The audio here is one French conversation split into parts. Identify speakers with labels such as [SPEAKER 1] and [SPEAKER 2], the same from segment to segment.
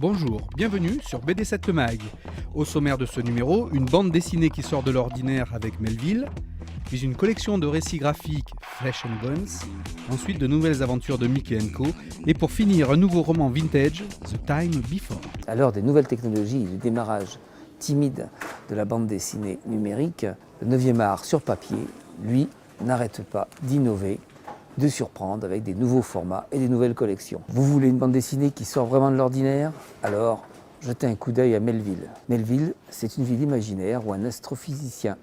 [SPEAKER 1] Bonjour, bienvenue sur BD7 Le Mag. Au sommaire de ce numéro, une bande dessinée qui sort de l'ordinaire avec Melville, puis une collection de récits graphiques Flesh and Bones, ensuite de nouvelles aventures de Mickey & Co, et pour finir un nouveau roman vintage, The Time Before.
[SPEAKER 2] À l'heure des nouvelles technologies et du démarrage timide de la bande dessinée numérique, le 9e art sur papier, lui, n'arrête pas d'innover, de surprendre avec des nouveaux formats et des nouvelles collections. Vous voulez une bande dessinée qui sort vraiment de l'ordinaire? Alors, jetez un coup d'œil à Melville. Melville, c'est une ville imaginaire où un astrophysicien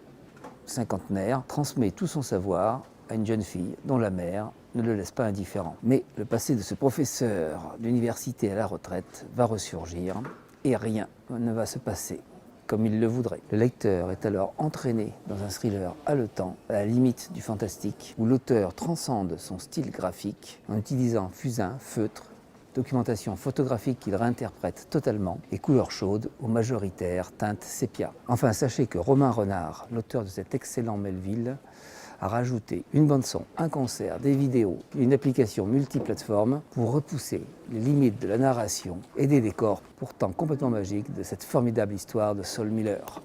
[SPEAKER 2] cinquantenaire transmet tout son savoir à une jeune fille dont la mère ne le laisse pas indifférent. Mais le passé de ce professeur d'université à la retraite va ressurgir et rien ne va se passer comme il le voudrait. Le lecteur est alors entraîné dans un thriller haletant, à la limite du fantastique, où l'auteur transcende son style graphique en utilisant fusain, feutre, documentation photographique qu'il réinterprète totalement et couleurs chaudes aux majoritaires teintes sépia. Enfin, sachez que Romain Renard, l'auteur de cet excellent Melville, a rajouté une bande-son, un concert, des vidéos, une application multiplateforme pour repousser les limites de la narration et des décors pourtant complètement magiques de cette formidable histoire de Saul Miller.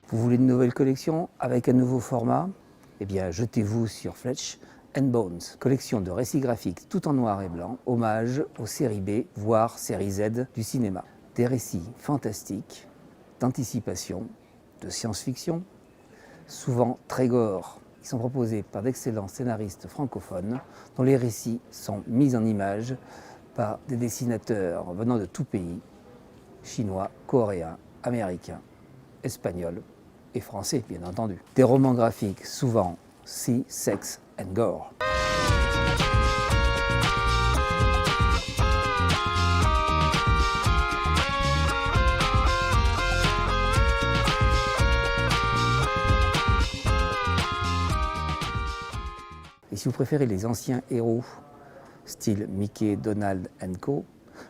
[SPEAKER 2] Vous voulez une nouvelle collection avec un nouveau format? Eh bien, jetez-vous sur Flesh and Bones, collection de récits graphiques tout en noir et blanc, hommage aux séries B, voire série Z du cinéma. Des récits fantastiques, d'anticipation, de science-fiction, souvent très gore. Ils sont proposés par d'excellents scénaristes francophones dont les récits sont mis en image par des dessinateurs venant de tout pays, chinois, coréens, américains, espagnols et français, bien entendu. Des romans graphiques souvent sea, sex and gore. Et si vous préférez les anciens héros, style Mickey, Donald & Co,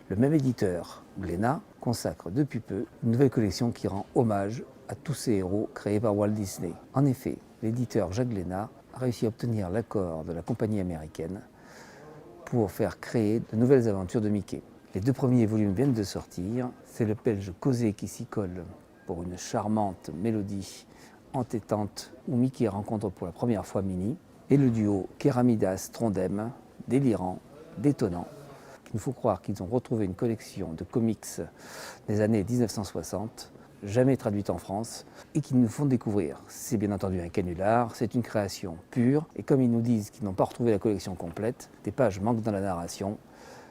[SPEAKER 2] le même éditeur, Glénat, consacre depuis peu une nouvelle collection qui rend hommage à tous ces héros créés par Walt Disney. En effet, l'éditeur Jacques Glénat a réussi à obtenir l'accord de la compagnie américaine pour faire créer de nouvelles aventures de Mickey. Les 2 premiers volumes viennent de sortir. C'est le Belge Causé qui s'y colle pour une charmante mélodie entêtante où Mickey rencontre pour la première fois Minnie, et le duo Kéramidas-Trondheim, délirant, détonnant. Il faut croire qu'ils ont retrouvé une collection de comics des années 1960, jamais traduite en France, et qu'ils nous font découvrir. C'est bien entendu un canular, c'est une création pure, et comme ils nous disent qu'ils n'ont pas retrouvé la collection complète, des pages manquent dans la narration,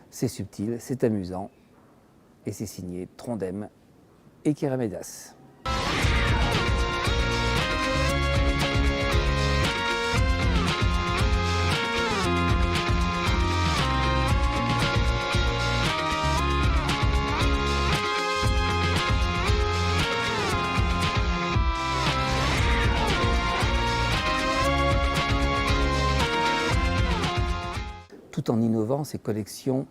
[SPEAKER 2] c'est subtil, c'est amusant, et c'est signé Trondheim et Kéramidas. Tout en innovant, ces collections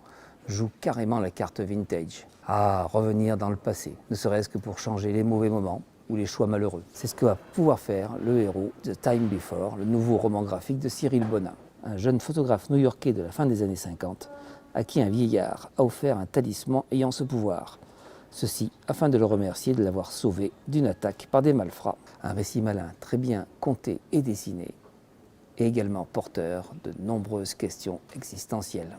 [SPEAKER 2] jouent carrément la carte vintage. À revenir dans le passé, ne serait-ce que pour changer les mauvais moments ou les choix malheureux. C'est ce que va pouvoir faire le héros de The Time Before, le nouveau roman graphique de Cyril Bonin, un jeune photographe new-yorkais de la fin des années 50, à qui un vieillard a offert un talisman ayant ce pouvoir. Ceci afin de le remercier de l'avoir sauvé d'une attaque par des malfrats. Un récit malin très bien conté et dessiné, et également porteur de nombreuses questions existentielles.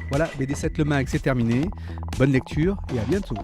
[SPEAKER 1] Voilà, BD7 Le Mag, c'est terminé. Bonne lecture et à bientôt.